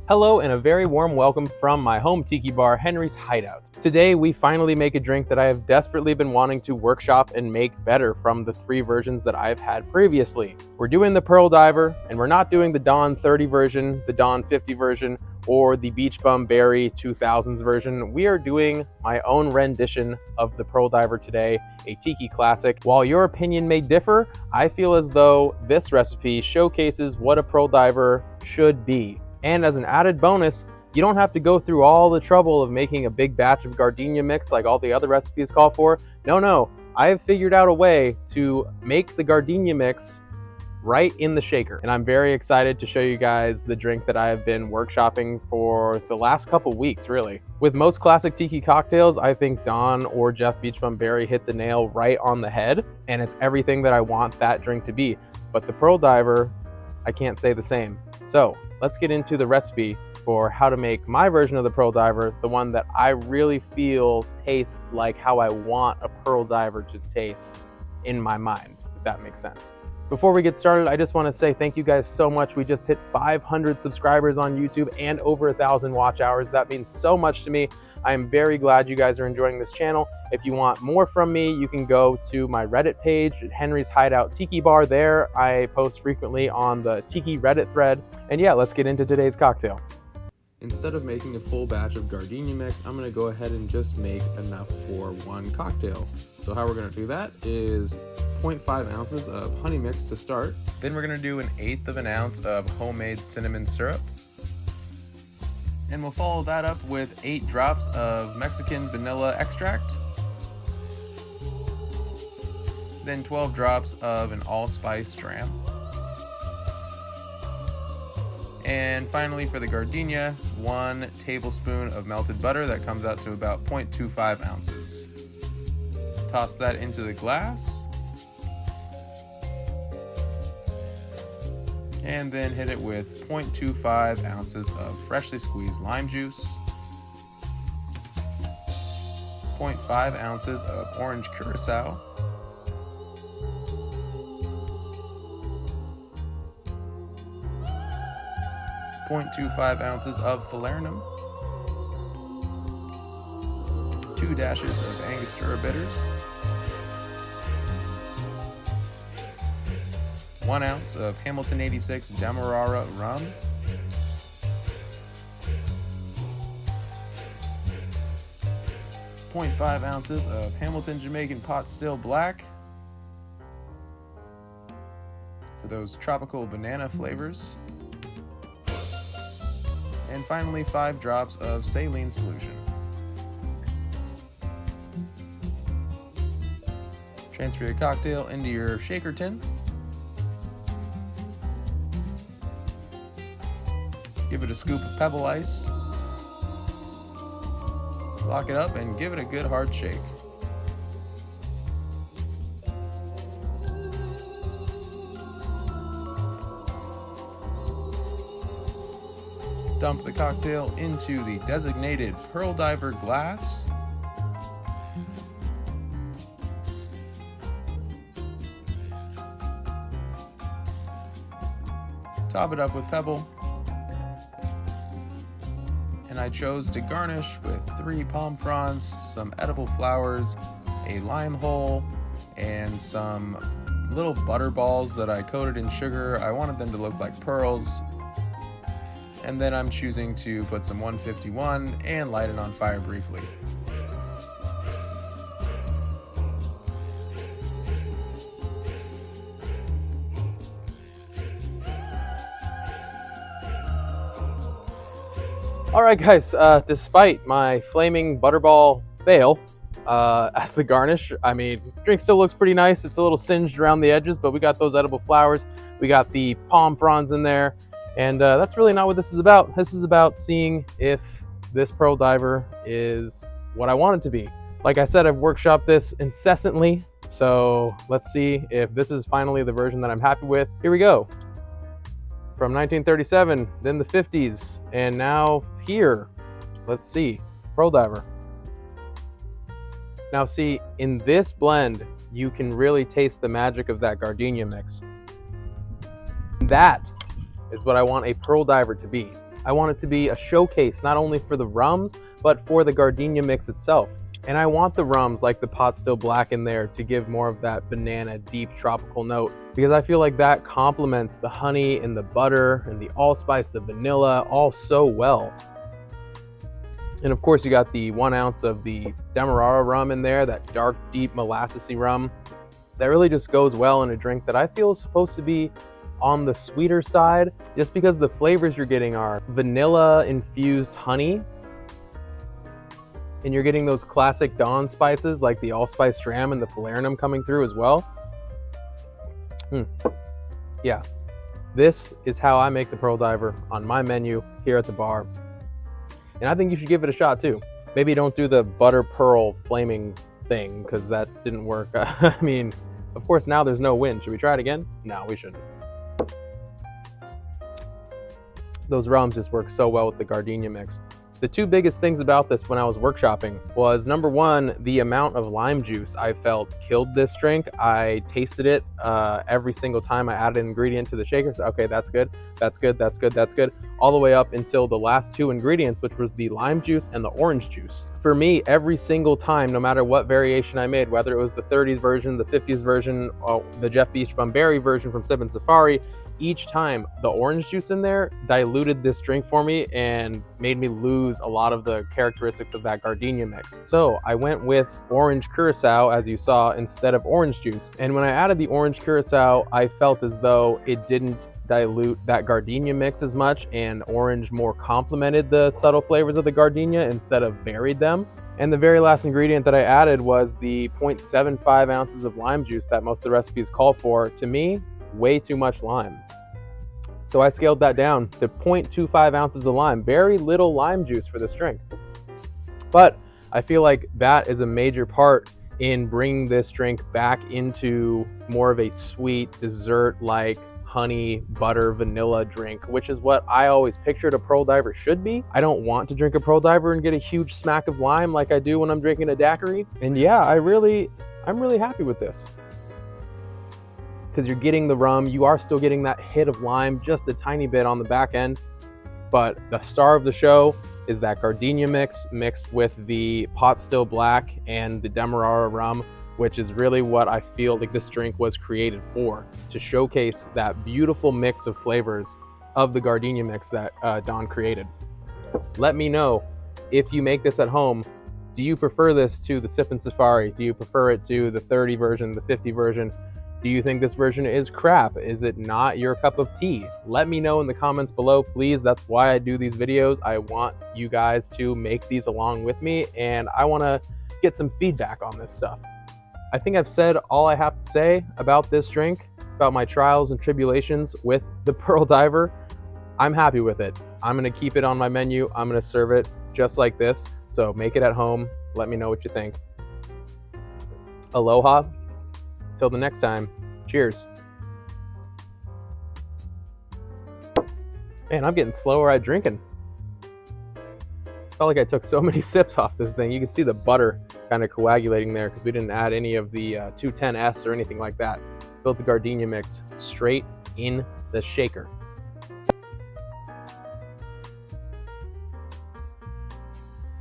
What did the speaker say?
Hello and a very warm welcome from my home tiki bar, Henry's Hideout. Today we finally make a drink that I have desperately been wanting to workshop and make better from the 3 versions that I've had previously. We're doing the Pearl Diver, and we're not doing the Dawn 30 version, the Dawn 50 version, or the Beach Bum Berry 2000s version. We are doing my own rendition of the Pearl Diver today, a tiki classic. While your opinion may differ, I feel as though this recipe showcases what a Pearl Diver should be. And as an added bonus, you don't have to go through all the trouble of making a big batch of gardenia mix like all the other recipes call for. No, I have figured out a way to make the gardenia mix right in the shaker. And I'm very excited to show you guys the drink that I have been workshopping for the last couple weeks, really. With most classic tiki cocktails, I think Dawn or Jeff Beach Bum Berry hit the nail right on the head, and it's everything that I want that drink to be. But the Pearl Diver, I can't say the same. So let's get into the recipe for how to make my version of the Pearl Diver, the one that I really feel tastes like how I want a Pearl Diver to taste in my mind, if that makes sense. Before we get started, I just want to say thank you guys so much. We just hit 500 subscribers on YouTube and over 1,000 watch hours. That means so much to me. I am very glad you guys are enjoying this channel. If you want more from me, you can go to my Reddit page at Henry's Hideout Tiki Bar. There, I post frequently on the Tiki Reddit thread. And yeah, let's get into today's cocktail. Instead of making a full batch of gardenia mix, I'm gonna go ahead and just make enough for one cocktail. So how we're gonna do that is 0.5 ounces of honey mix to start. Then we're gonna do 1/8 of an ounce of homemade cinnamon syrup. And we'll follow that up with 8 drops of Mexican vanilla extract. Then 12 drops of an allspice dram. And finally for the gardenia, 1 tablespoon of melted butter that comes out to about 0.25 ounces. Toss that into the glass. And then hit it with 0.25 ounces of freshly squeezed lime juice, 0.5 ounces of orange curaçao, 0.25 ounces of falernum, 2 dashes of Angostura bitters, 1 ounce of Hamilton 86 Demerara rum, .5 ounces of Hamilton Jamaican pot still black for those tropical banana flavors, and finally 5 drops of saline solution. Transfer your cocktail into your shaker tin. Give it a scoop of pebble ice. Lock it up and give it a good hard shake. Dump the cocktail into the designated Pearl Diver glass. Top it up with pebble. And I chose to garnish with 3 palm fronds, some edible flowers, a lime hole, and some little butter balls that I coated in sugar. I wanted them to look like pearls. And then I'm choosing to put some 151 and light it on fire briefly. Alright guys, despite my flaming butterball fail as the garnish, I mean, drink still looks pretty nice. It's a little singed around the edges, but we got those edible flowers. We got the palm fronds in there. And that's really not what this is about. This is about seeing if this Pearl Diver is what I want it to be. Like I said, I've workshopped this incessantly. So let's see if this is finally the version that I'm happy with. Here we go. From 1937, then the 50s, and now here. Let's see, Pearl Diver. Now see, in this blend, you can really taste the magic of that gardenia mix. That is what I want a Pearl Diver to be. I want it to be a showcase, not only for the rums, but for the gardenia mix itself. And I want the rums like the pot still black in there to give more of that banana deep tropical note, because I feel like that complements the honey and the butter and the allspice, the vanilla, all so well. And of course you got the 1 ounce of the Demerara rum in there, that dark, deep molassesy rum that really just goes well in a drink that I feel is supposed to be on the sweeter side, just because the flavors you're getting are vanilla infused honey, and you're getting those classic Dawn spices like the allspice dram and the falernum coming through as well. Yeah, this is how I make the Pearl Diver on my menu here at the bar. And I think you should give it a shot too. Maybe don't do the butter pearl flaming thing, because that didn't work. I mean, of course now there's no wind. Should we try it again? No, we shouldn't. Those rums just work so well with the gardenia mix. The two biggest things about this when I was workshopping was, number one, the amount of lime juice I felt killed this drink. I tasted it every single time I added an ingredient to the shaker. So, okay, that's good, that's good, that's good, that's good. All the way up until the last two ingredients, which was the lime juice and the orange juice. For me, every single time, no matter what variation I made, whether it was the 30s version, the 50s version, or the Jeff Beach Bum Berry version from Sip and Safari, each time the orange juice in there diluted this drink for me and made me lose a lot of the characteristics of that gardenia mix. So I went with orange curaçao, as you saw, instead of orange juice. And when I added the orange curaçao, I felt as though it didn't dilute that gardenia mix as much, and orange more complemented the subtle flavors of the gardenia instead of buried them. And the very last ingredient that I added was the 0.75 ounces of lime juice that most of the recipes call for. To me, way too much lime. So I scaled that down to 0.25 ounces of lime. Very little lime juice for this drink. But I feel like that is a major part in bringing this drink back into more of a sweet dessert-like honey, butter, vanilla drink, which is what I always pictured a Pearl Diver should be. I don't want to drink a Pearl Diver and get a huge smack of lime like I do when I'm drinking a daiquiri. And yeah, I'm really happy with this. Because you're getting the rum, you are still getting that hit of lime, just a tiny bit on the back end. But the star of the show is that gardenia mix mixed with the pot still black and the Demerara rum, which is really what I feel like this drink was created for, to showcase that beautiful mix of flavors of the gardenia mix that Don created. Let me know if you make this at home. Do you prefer this to the Sip and Safari? Do you prefer it to the 30 version, the 50 version? Do you think this version is crap? Is it not your cup of tea? Let me know in the comments below, please. That's why I do these videos. I want you guys to make these along with me, and I want to get some feedback on this stuff. I think I've said all I have to say about this drink, about my trials and tribulations with the Pearl Diver. I'm happy with it. I'm going to keep it on my menu. I'm going to serve it just like this. So make it at home. Let me know what you think. Aloha. Till the next time, cheers. Man, I'm getting slower at drinking. Felt like I took so many sips off this thing. You can see the butter kind of coagulating there because we didn't add any of the 1930’s or anything like that. Built the gardenia mix straight in the shaker.